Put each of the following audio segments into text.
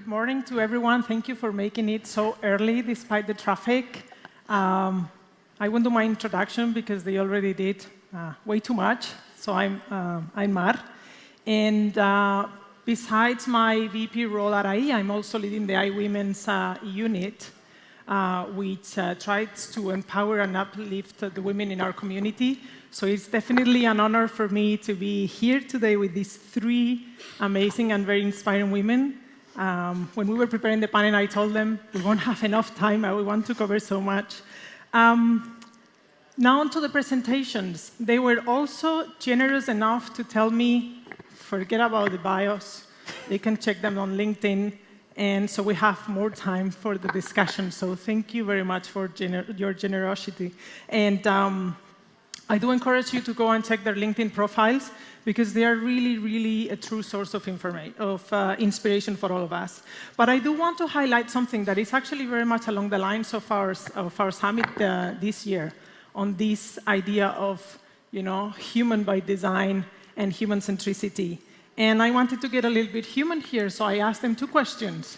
good morning to everyone. Thank you for making it so early despite the traffic. I won't do my introduction because they already did way too much. So I'm Mar. And besides my VP role at IE, I'm also leading the IE Women's unit, which tries to empower and uplift the women in our community. So it's definitely an honor for me to be here today with these three amazing and very inspiring women. When we were preparing the panel, I told them we won't have enough time. We want to cover so much. Now onto the presentations. They were also generous enough to tell me, forget about the bios. They can check them on LinkedIn. And so we have more time for the discussion. So thank you very much for your generosity. And I do encourage you to go and check their LinkedIn profiles because they are really, really a true source of inspiration for all of us. But I do want to highlight something that is actually very much along the lines of our summit this year on this idea of human by design and human centricity. And I wanted to get a little bit human here, so I asked them two questions.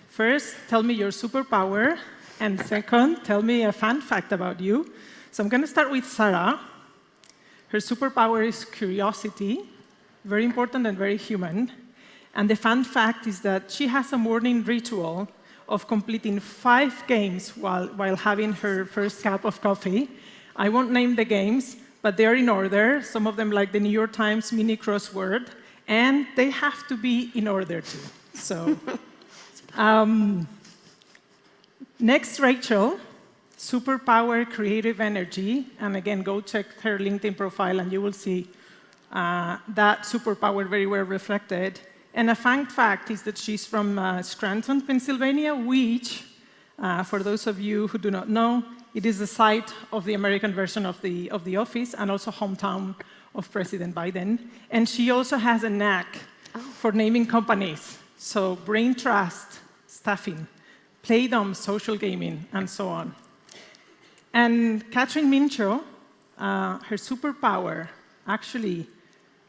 First, tell me your superpower, and second, tell me a fun fact about you. So I'm going to start with Sarah. Her superpower is curiosity, very important and very human. And the fun fact is that she has a morning ritual of completing 5 games while having her first cup of coffee. I won't name the games, but they are in order. Some of them like the New York Times mini crossword. And they have to be in order too. So, next, Rachel, superpower, creative energy. And again, go check her LinkedIn profile, and you will see that superpower very well reflected. And a fun fact is that she's from Scranton, Pennsylvania, which, for those of you who do not know, it is the site of the American version of the Office and also hometown of President Biden. And she also has a knack for naming companies. So Brain Trust, staffing, Playdom, social gaming, and so on. And Catherine Mincho, her superpower, actually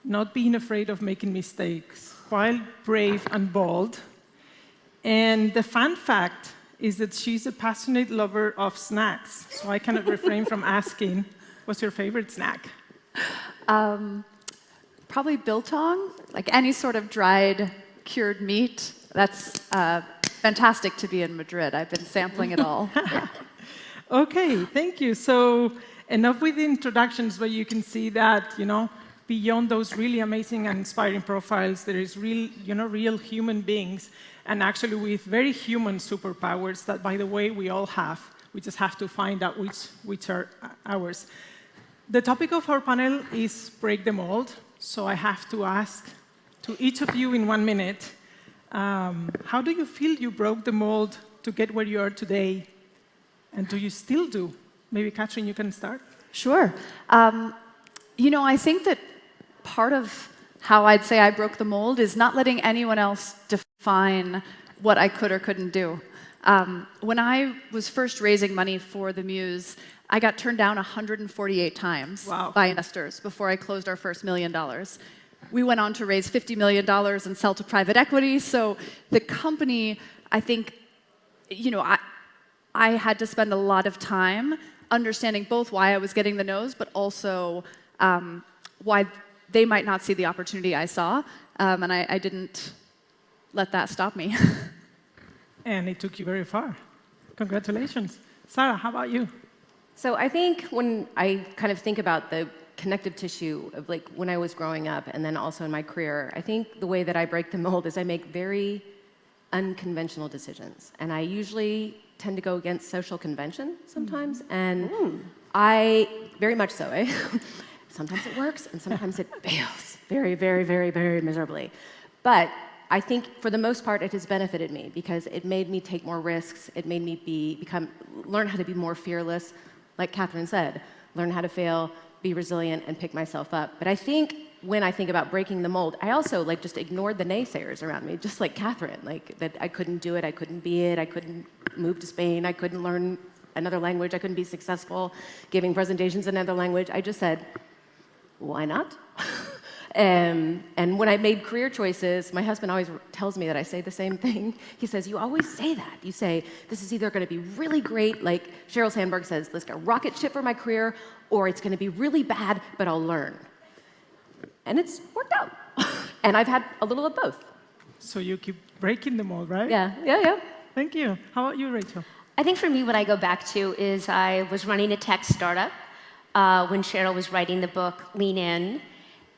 not being afraid of making mistakes, while brave and bold. And the fun fact is that she's a passionate lover of snacks. So I cannot refrain from asking, what's your favorite snack? Probably biltong, like any sort of dried, cured meat. That's fantastic to be in Madrid. I've been sampling it all. OK, thank you. So enough with the introductions, but you can see that beyond those really amazing and inspiring profiles, there is real human beings, and actually with very human superpowers that, by the way, we all have. We just have to find out which are ours. The topic of our panel is break the mold. So I have to ask to each of you in 1 minute, how do you feel you broke the mold to get where you are today? And do you still do? Maybe, Catherine, you can start. Sure. I think that part of how I'd say I broke the mold is not letting anyone else define what I could or couldn't do. When I was first raising money for the Muse, I got turned down 148 times by investors before I closed our first $1 million. We went on to raise $50 million and sell to private equity. So the company, I think, I had to spend a lot of time understanding both why I was getting the no's, but also why they might not see the opportunity I saw. And I didn't let that stop me. And it took you very far. Congratulations. Sarah, how about you? So I think when I kind of think about the connective tissue of like when I was growing up and then also in my career, I think the way that I break the mold is I make very unconventional decisions. And I usually tend to go against social convention sometimes. And I, very much so, eh? Sometimes it works and sometimes it fails very, very, very, very miserably. But I think for the most part, it has benefited me because it made me take more risks. It made me learn how to be more fearless. Like Catherine said, learn how to fail, be resilient, and pick myself up. But I think when I think about breaking the mold, I also just ignored the naysayers around me, just like Catherine, that I couldn't do it, I couldn't be it, I couldn't move to Spain, I couldn't learn another language, I couldn't be successful giving presentations in another language. I just said, why not? And when I made career choices, my husband always tells me that I say the same thing. He says, you always say that. You say, this is either going to be really great, like Sheryl Sandberg says, let's go rocket ship for my career, or it's going to be really bad, but I'll learn. And it's worked out. And I've had a little of both. So you keep breaking the mold, right? Yeah. Thank you. How about you, Rachel? I think for me, what I go back to is I was running a tech startup when Sheryl was writing the book Lean In.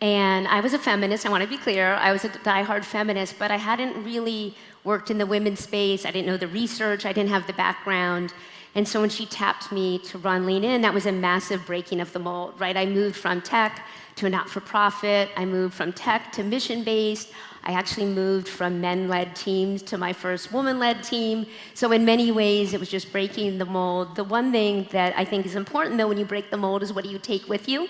And I was a feminist, I want to be clear. I was a diehard feminist, but I hadn't really worked in the women's space. I didn't know the research, I didn't have the background. And so when she tapped me to run Lean In, that was a massive breaking of the mold, right? I moved from tech to a not-for-profit. I moved from tech to mission-based. I actually moved from men-led teams to my first woman-led team. So in many ways, it was just breaking the mold. The one thing that I think is important, though, when you break the mold is what do you take with you?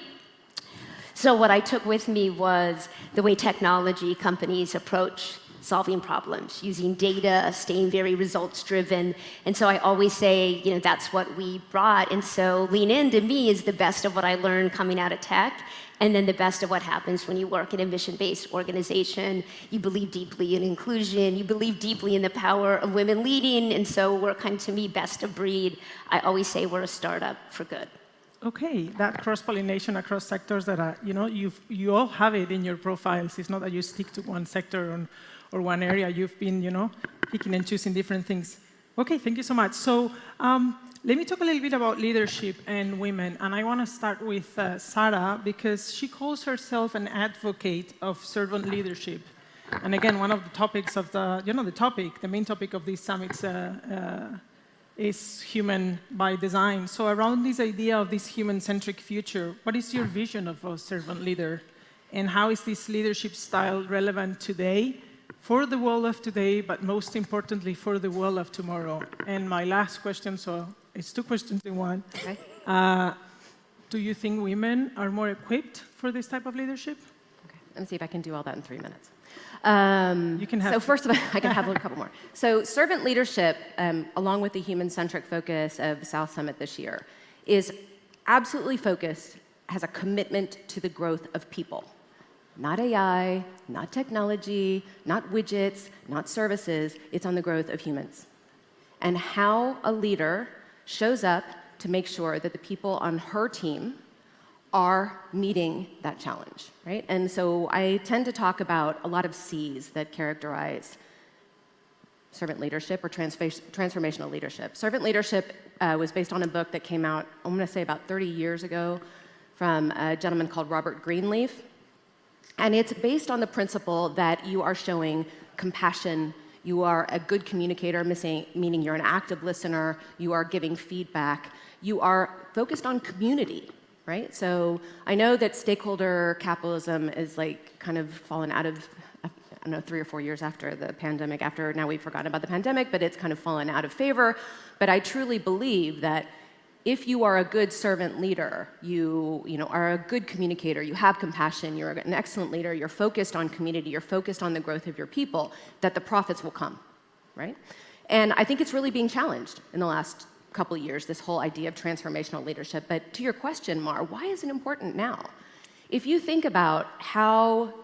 So what I took with me was the way technology companies approach solving problems, using data, staying very results-driven. And so I always say, that's what we brought. And so Lean In, to me, is the best of what I learned coming out of tech, and then the best of what happens when you work in a mission-based organization. You believe deeply in inclusion. You believe deeply in the power of women leading. And so we're kind of, to me, best of breed. I always say we're a startup for good. Okay, that cross-pollination across sectors that you all have it in your profiles. It's not that you stick to one sector or one area. You've been, picking and choosing different things. Okay, thank you so much. So let me talk a little bit about leadership and women. And I want to start with Sarah, because she calls herself an advocate of servant leadership. And again, one of the topics of the main topic of these summits is human by design. So around this idea of this human-centric future, what is your vision of a servant leader? And how is this leadership style relevant today, for the world of today, but most importantly, for the world of tomorrow? And my last question, so it's two questions in one. Okay. Do you think women are more equipped for this type of leadership? Okay. Let me see if I can do all that in 3 minutes. You can have so first of all, I can have a couple more. So servant leadership, along with the human-centric focus of South Summit this year, is absolutely focused, has a commitment to the growth of people. Not AI, not technology, not widgets, not services. It's on the growth of humans. And how a leader shows up to make sure that the people on her team are meeting that challenge, right? And so I tend to talk about a lot of C's that characterize servant leadership or transformational leadership. Servant leadership was based on a book that came out, I'm going to say about 30 years ago, from a gentleman called Robert Greenleaf. And it's based on the principle that you are showing compassion, you are a good communicator, meaning you're an active listener, you are giving feedback, you are focused on community. Right? So I know that stakeholder capitalism is kind of fallen out of, I don't know, 3 or 4 years after the pandemic, now we've forgotten about the pandemic, but it's kind of fallen out of favor. But I truly believe that if you are a good servant leader, you are a good communicator, you have compassion, you're an excellent leader, you're focused on community, you're focused on the growth of your people, that the profits will come, right? And I think it's really being challenged in the last couple of years, this whole idea of transformational leadership. But to your question, Mar, why is it important now? If you think about how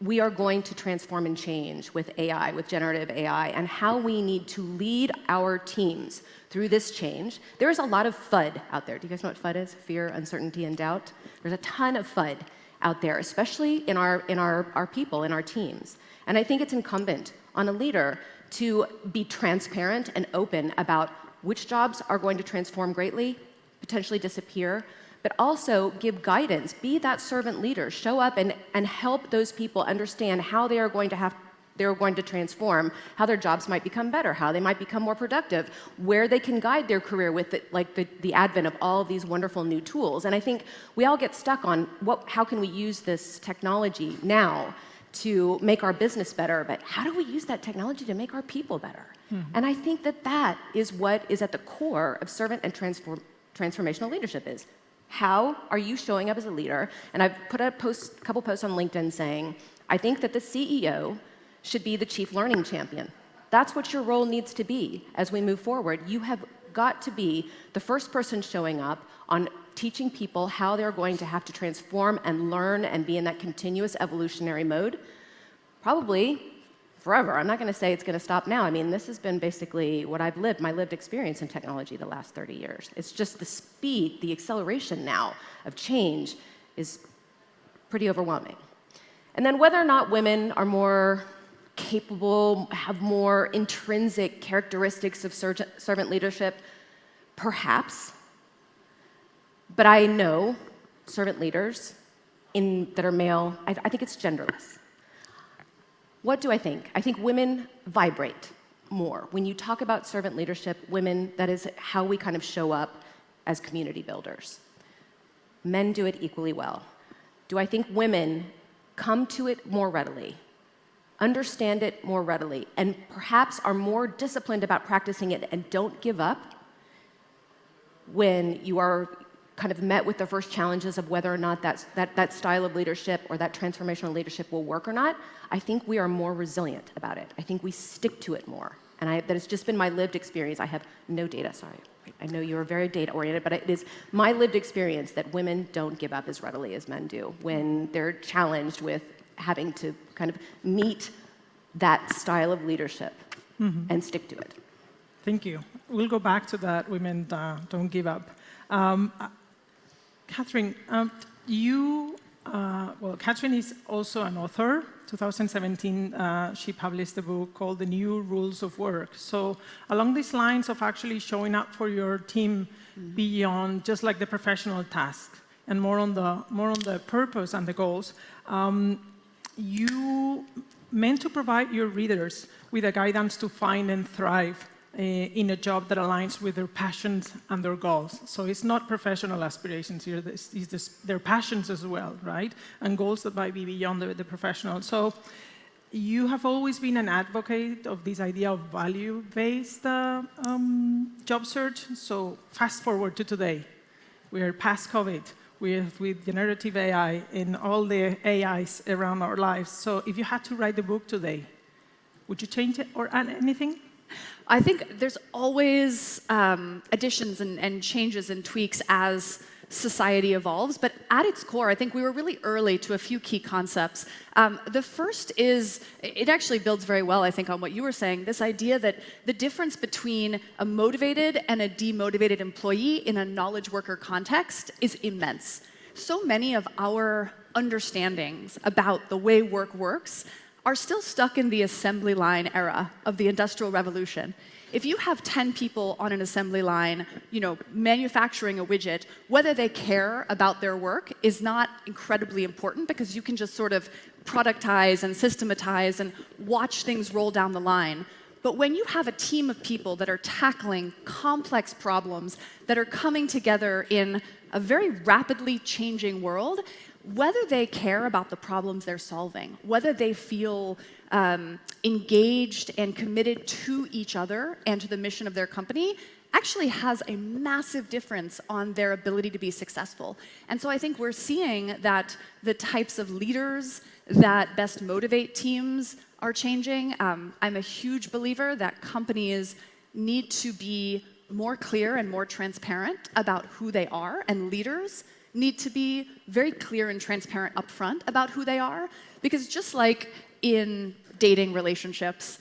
we are going to transform and change with AI, with generative AI, and how we need to lead our teams through this change, there is a lot of FUD out there. Do you guys know what FUD is? Fear, uncertainty, and doubt. There's a ton of FUD out there, especially in our people, in our teams. And I think it's incumbent on a leader to be transparent and open about which jobs are going to transform greatly, potentially disappear, but also give guidance, be that servant leader, show up and help those people understand how they are going to transform, how their jobs might become better, how they might become more productive, where they can guide their career with the advent of all of these wonderful new tools. And I think we all get stuck on how can we use this technology now to make our business better, but how do we use that technology to make our people better? Mm-hmm. And I think that is what is at the core of servant and transformational leadership is. How are you showing up as a leader? And I've put a couple posts on LinkedIn saying, I think that the CEO should be the chief learning champion. That's what your role needs to be as we move forward. You have got to be the first person showing up on teaching people how they're going to have to transform and learn and be in that continuous evolutionary mode, probably forever. I'm not going to say it's going to stop now. I mean, this has been basically what I've lived, my lived experience in technology the last 30 years. It's just the speed, the acceleration now of change is pretty overwhelming. And then whether or not women are more capable, have more intrinsic characteristics of servant leadership, perhaps. But I know servant leaders that are male, I think it's genderless. What do I think? I think women vibrate more. When you talk about servant leadership, women, that is how we kind of show up as community builders. Men do it equally well. Do I think women come to it more readily, understand it more readily, and perhaps are more disciplined about practicing it and don't give up when you are kind of met with the first challenges of whether or not that style of leadership or that transformational leadership will work or not? I think we are more resilient about it. I think we stick to it more. And that has just been my lived experience. I have no data, sorry. I know you're very data-oriented, but it is my lived experience that women don't give up as readily as men do when they're challenged with having to kind of meet that style of leadership and stick to it. Thank you. We'll go back to that, women don't give up. Catherine, Catherine is also an author. 2017, she published a book called The New Rules of Work. So along these lines of actually showing up for your team beyond just like the professional tasks and more on the purpose and the goals, you meant to provide your readers with a guidance to find and thrive in a job that aligns with their passions and their goals. So it's not professional aspirations here, it's their passions as well, right? And goals that might be beyond the professional. So you have always been an advocate of this idea of value-based job search. So fast forward to today. We are past COVID with generative AI and all the AIs around our lives. So if you had to write the book today, would you change it or add anything? I think there's always additions and changes and tweaks as society evolves, but at its core, I think we were really early to a few key concepts. The first is, it actually builds very well, I think, on what you were saying, this idea that the difference between a motivated and a demotivated employee in a knowledge worker context is immense. So many of our understandings about the way work works are still stuck in the assembly line era of the Industrial Revolution. If you have 10 people on an assembly line, manufacturing a widget, whether they care about their work is not incredibly important because you can just sort of productize and systematize and watch things roll down the line. But when you have a team of people that are tackling complex problems that are coming together in a very rapidly changing world, whether they care about the problems they're solving, whether they feel engaged and committed to each other and to the mission of their company, actually has a massive difference on their ability to be successful. And so I think we're seeing that the types of leaders that best motivate teams are changing. I'm a huge believer that companies need to be more clear and more transparent about who they are, and leaders need to be very clear and transparent upfront about who they are, because just like in dating relationships,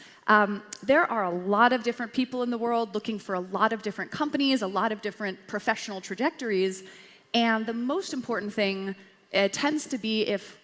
there are a lot of different people in the world looking for a lot of different companies, a lot of different professional trajectories, and the most important thing tends to be if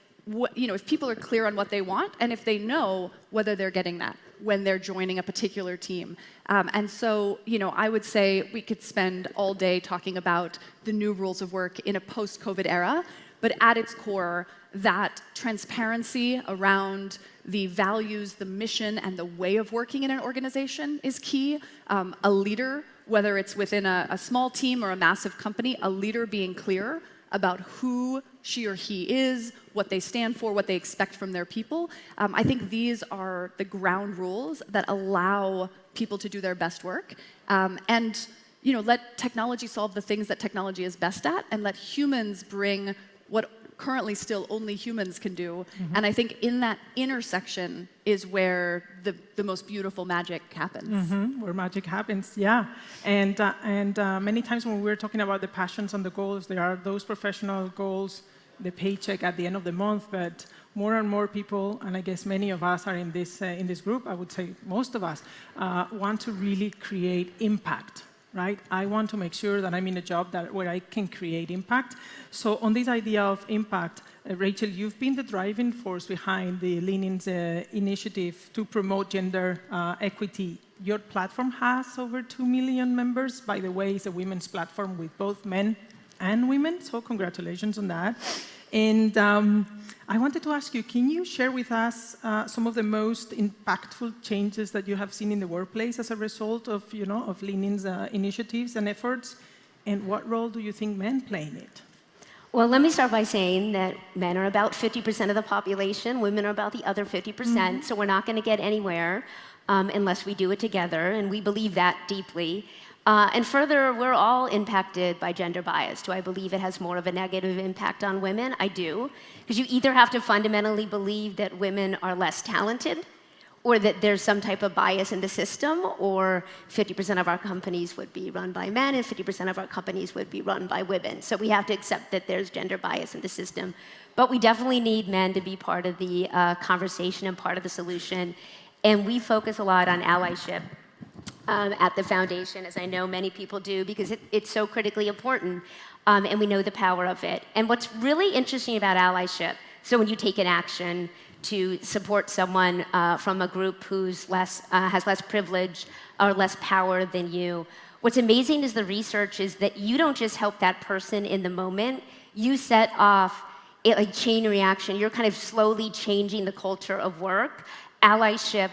people are clear on what they want and if they know whether they're getting that when they're joining a particular team. And so, I would say we could spend all day talking about the new rules of work in a post-COVID era, but at its core, that transparency around the values, the mission, and the way of working in an organization is key. A leader, whether it's within a small team or a massive company, a leader being clear about who she or he is, what they stand for, what they expect from their people. I think these are the ground rules that allow people to do their best work. And let technology solve the things that technology is best at, and let humans bring what currently still only humans can do. And I think in that intersection is where the most beautiful magic happens. Where magic happens, yeah. And many times when we're talking about the passions and the goals, there are those professional goals, the paycheck at the end of the month, but more and more people, and I guess many of us are in this group, I would say most of us, want to really create impact, right? I want to make sure that I'm in a job where I can create impact. So on this idea of impact, Rachel, you've been the driving force behind the Lean In's initiative to promote gender equity. Your platform has over 2 million members. By the way, it's a women's platform with both men and women, so congratulations on that. And I wanted to ask you, can you share with us some of the most impactful changes that you have seen in the workplace as a result of, of Lean In's initiatives and efforts? And what role do you think men play in it? Well, let me start by saying that men are about 50% of the population, women are about the other 50%, so we're not going to get anywhere unless we do it together, and we believe that deeply. And further, we're all impacted by gender bias. Do I believe it has more of a negative impact on women? I do. Because you either have to fundamentally believe that women are less talented, or that there's some type of bias in the system, or 50% of our companies would be run by men and 50% of our companies would be run by women. So we have to accept that there's gender bias in the system. But we definitely need men to be part of the conversation and part of the solution. And we focus a lot on allyship. At the foundation, as I know many people do, because it's so critically important, and we know the power of it. And what's really interesting about allyship, so when you take an action to support someone from a group who's has less privilege or less power than you, what's amazing is the research is that you don't just help that person in the moment, you set off a chain reaction. You're kind of slowly changing the culture of work. Allyship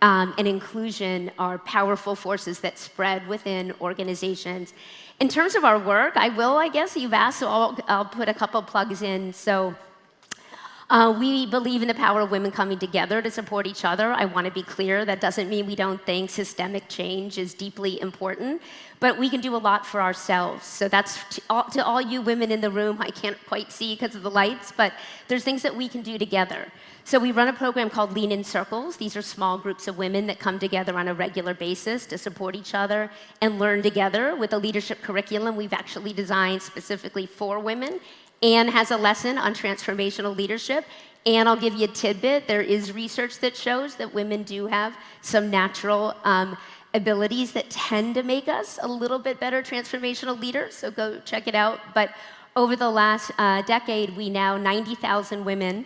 and inclusion are powerful forces that spread within organizations. In terms of our work, I guess you've asked, so I'll put a couple plugs in. So we believe in the power of women coming together to support each other. I want to be clear, that doesn't mean we don't think systemic change is deeply important, but we can do a lot for ourselves. So that's to all you women in the room, I can't quite see because of the lights, but there's things that we can do together. So we run a program called Lean In Circles. These are small groups of women that come together on a regular basis to support each other and learn together with a leadership curriculum we've actually designed specifically for women. Anne has a lesson on transformational leadership. And I'll give you a tidbit. There is research that shows that women do have some natural abilities that tend to make us a little bit better transformational leaders. So go check it out. But over the last decade, we now 90,000 women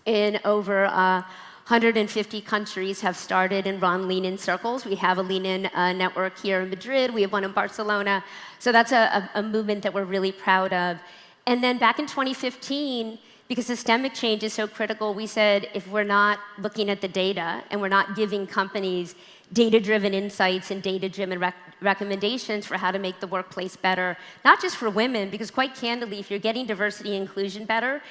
in over 150 countries have started and run Lean In Circles. We have a Lean In network here in Madrid. We have one in Barcelona. So that's a movement that we're really proud of. And then back in 2015, because systemic change is so critical, we said if we're not looking at the data and we're not giving companies data-driven insights and data-driven recommendations for how to make the workplace better, not just for women, because quite candidly, if you're getting diversity and inclusion better,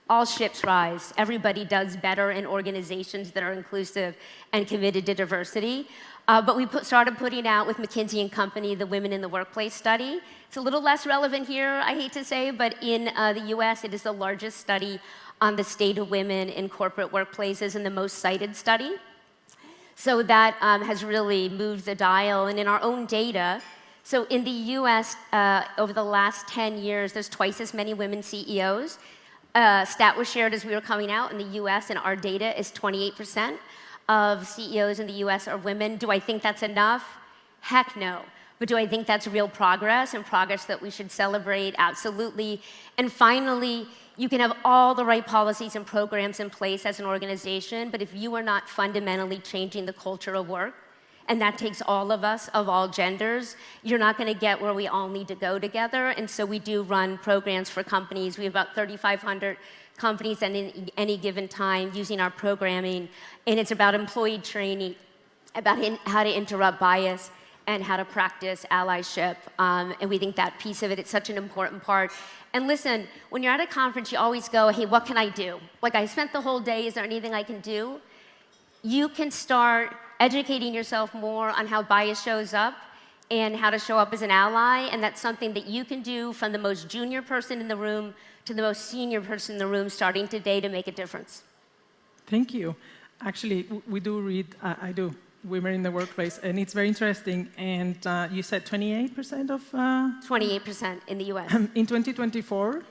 all ships rise. Everybody does better in organizations that are inclusive and committed to diversity. But we started putting out with McKinsey & Company the Women in the Workplace study. It's a little less relevant here, I hate to say, but in the US, it is the largest study on the state of women in corporate workplaces and the most cited study. So that has really moved the dial. And in our own data, so in the US, over the last 10 years, there's twice as many women CEOs. Stat was shared as we were coming out in the US, and our data is 28% of CEOs in the US are women. Do I think that's enough? Heck no. But do I think that's real progress and progress that we should celebrate? Absolutely. And finally, you can have all the right policies and programs in place as an organization, but if you are not fundamentally changing the culture of work, and that takes all of us, of all genders, you're not going to get where we all need to go together. And so we do run programs for companies. We have about 3,500 companies at any given time using our programming. And it's about employee training, about how to interrupt bias, and how to practice allyship. And we think that piece of it is such an important part. And listen, when you're at a conference, you always go, hey, what can I do? Like, I spent the whole day, is there anything I can do? You can start educating yourself more on how bias shows up and how to show up as an ally, and that's something that you can do from the most junior person in the room to the most senior person in the room starting today to make a difference? Thank you. Actually, we do read, I do, Women in the Workplace, and it's very interesting. And you said 28% of... 28% in the US. In 2024,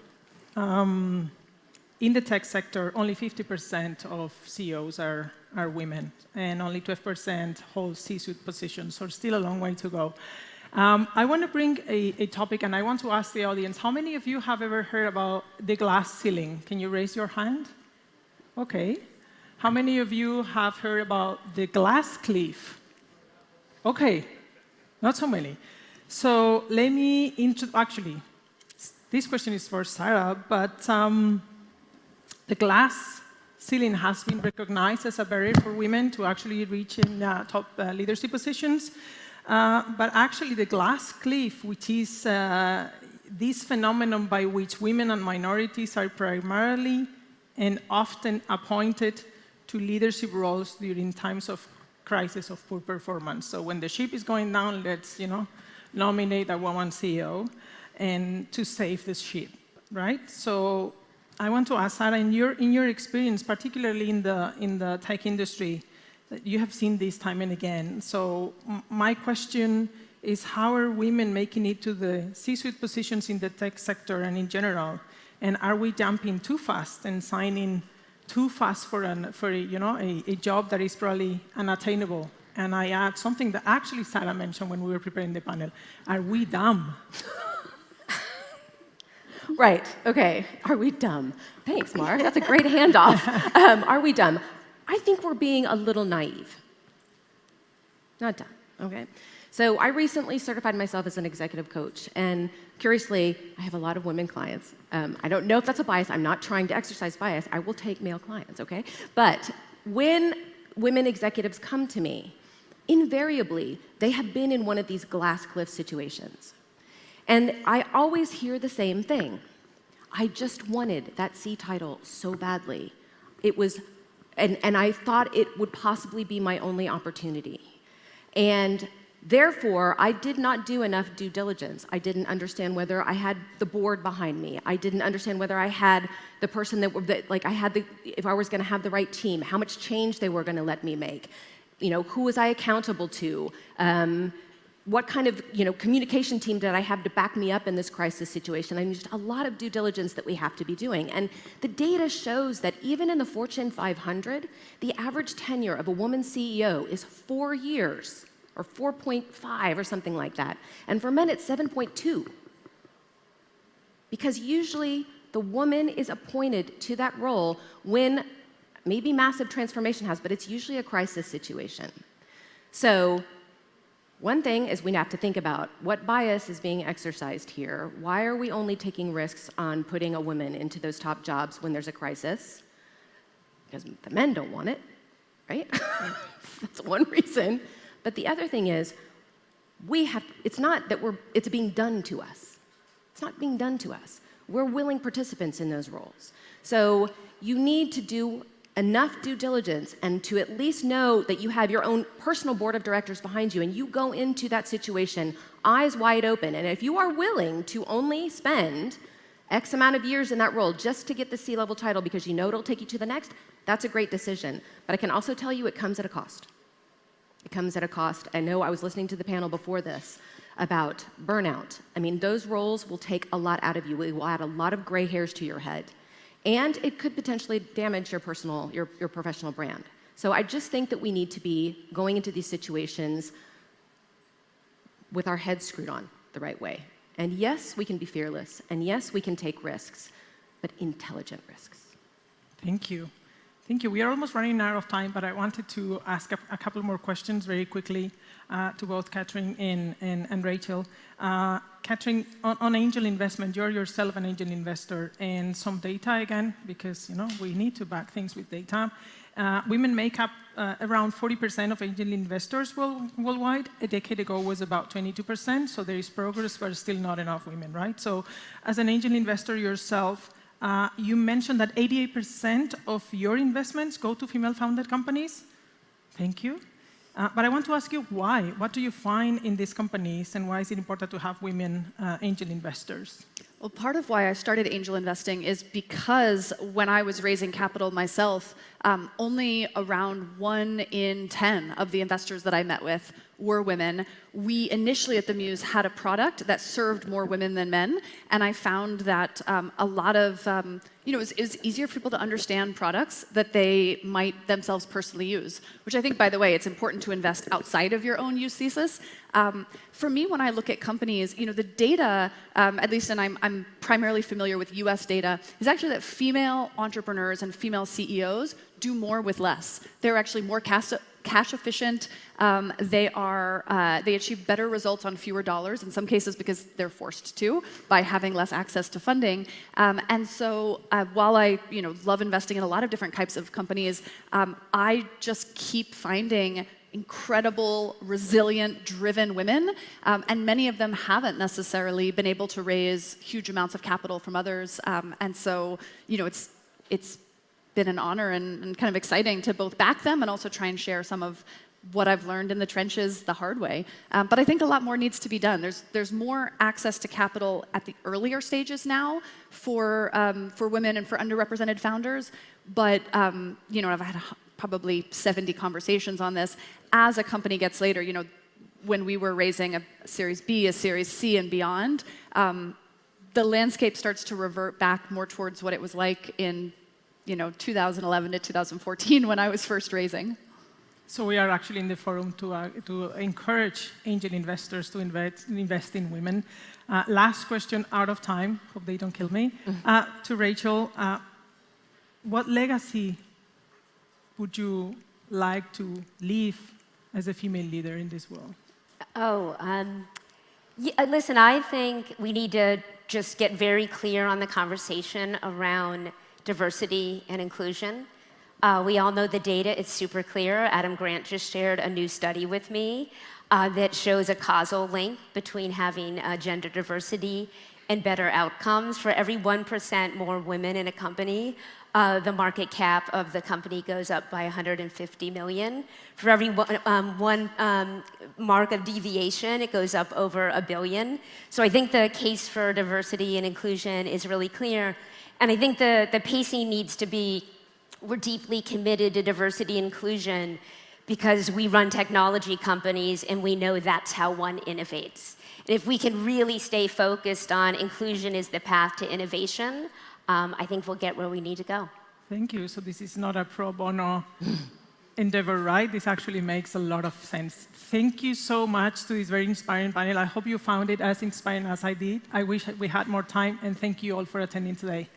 in the tech sector, only 50% of CEOs are women, and only 12% hold C-suite positions, so still a long way to go. I want to bring a topic, and I want to ask the audience, how many of you have ever heard about the glass ceiling? Can you raise your hand? Okay. How many of you have heard about the glass cliff? Okay, not so many. So let me actually, this question is for Sarah, but the glass ceiling has been recognized as a barrier for women to actually reach in top leadership positions. But actually the glass cliff, which is this phenomenon by which women and minorities are primarily and often appointed to leadership roles during times of crisis of poor performance. So when the ship is going down, let's nominate a woman CEO and to save the ship, right? So I want to ask Sarah, in your experience, particularly in the tech industry, you have seen this time and again. So my question is, how are women making it to the C-suite positions in the tech sector and in general? And are we jumping too fast and signing too fast for a job that is probably unattainable? And I add something that actually Sarah mentioned when we were preparing the panel. Are we dumb? Right, okay. Are we dumb? Thanks, Mark. That's a great handoff. Are we dumb? I think we're being a little naive. Not dumb, okay? So I recently certified myself as an executive coach, and curiously, I have a lot of women clients. I don't know if that's a bias. I'm not trying to exercise bias. I will take male clients, okay? But when women executives come to me, invariably, they have been in one of these glass cliff situations. And I always hear the same thing. I just wanted that C title so badly. It was, and I thought it would possibly be my only opportunity. And therefore, I did not do enough due diligence. I didn't understand whether I had the board behind me. I didn't understand whether I had the person if I was going to have the right team, how much change they were going to let me make. Who was I accountable to? What kind of communication team did I have to back me up in this crisis situation? I mean, just a lot of due diligence that we have to be doing. And the data shows that even in the Fortune 500, the average tenure of a woman CEO is 4 years, or 4.5 or something like that. And for men, it's 7.2. Because usually the woman is appointed to that role when maybe massive transformation has, but it's usually a crisis situation. So one thing is we have to think about what bias is being exercised here. Why are we only taking risks on putting a woman into those top jobs when there's a crisis? Because the men don't want it, right? That's one reason. But the other thing is, it's not that it's being done to us. It's not being done to us. We're willing participants in those roles. So you need to do enough due diligence and to at least know that you have your own personal board of directors behind you and you go into that situation eyes wide open. And if you are willing to only spend X amount of years in that role just to get the C-level title because you know it'll take you to the next, that's a great decision. But I can also tell you it comes at a cost. It comes at a cost. I know I was listening to the panel before this about burnout. I mean, those roles will take a lot out of you. It will add a lot of gray hairs to your head. And it could potentially damage your professional brand. So I just think that we need to be going into these situations with our heads screwed on the right way. And yes, we can be fearless. And yes, we can take risks, but intelligent risks. Thank you. Thank you. We are almost running out of time, but I wanted to ask a couple more questions very quickly to both Catherine and Rachel. Catherine, on angel investment, you're yourself an angel investor, and some data again, because we need to back things with data. Women make up around 40% of angel investors worldwide. A decade ago was about 22%, so there is progress, but still not enough women, right? So as an angel investor yourself, you mentioned that 88% of your investments go to female-founded companies. Thank you. But I want to ask you why. What do you find in these companies, and why is it important to have women angel investors? Well, part of why I started angel investing is because when I was raising capital myself, only around 1 in 10 of the investors that I met with were women. We initially at the Muse had a product that served more women than men, and I found that a lot of, it was easier for people to understand products that they might themselves personally use, which I think, by the way, it's important to invest outside of your own use thesis. For me, when I look at companies, the data, at least, and I'm primarily familiar with US data, is actually that female entrepreneurs and female CEOs do more with less. They're actually more cash efficient. They achieve better results on fewer dollars, in some cases because they're forced to, by having less access to funding. And so while I love investing in a lot of different types of companies, I just keep finding incredible, resilient, driven women, and many of them haven't necessarily been able to raise huge amounts of capital from others. And so it's been an honor and kind of exciting to both back them and also try and share some of what I've learned in the trenches the hard way. But I think a lot more needs to be done. There's more access to capital at the earlier stages now for women and for underrepresented founders. But I've had probably 70 conversations on this. As a company gets later, when we were raising a Series B, a Series C, and beyond, the landscape starts to revert back more towards what it was like in 2011 to 2014 when I was first raising. So we are actually in the forum to encourage angel investors to invest in women. Last question, out of time. Hope they don't kill me. To Rachel, what legacy would you like to leave as a female leader in this world? Listen, I think we need to just get very clear on the conversation around diversity and inclusion. We all know the data, it's super clear. Adam Grant just shared a new study with me that shows a causal link between having gender diversity and better outcomes. For every 1% more women in a company, the market cap of the company goes up by 150 million. For every one mark of deviation, it goes up over $1 billion. So I think the case for diversity and inclusion is really clear. And I think the pacing needs to be, we're deeply committed to diversity and inclusion because we run technology companies and we know that's how one innovates. And if we can really stay focused on inclusion is the path to innovation, I think we'll get where we need to go. Thank you. So this is not a pro bono endeavor, right? This actually makes a lot of sense. Thank you so much to this very inspiring panel. I hope you found it as inspiring as I did. I wish we had more time, and thank you all for attending today.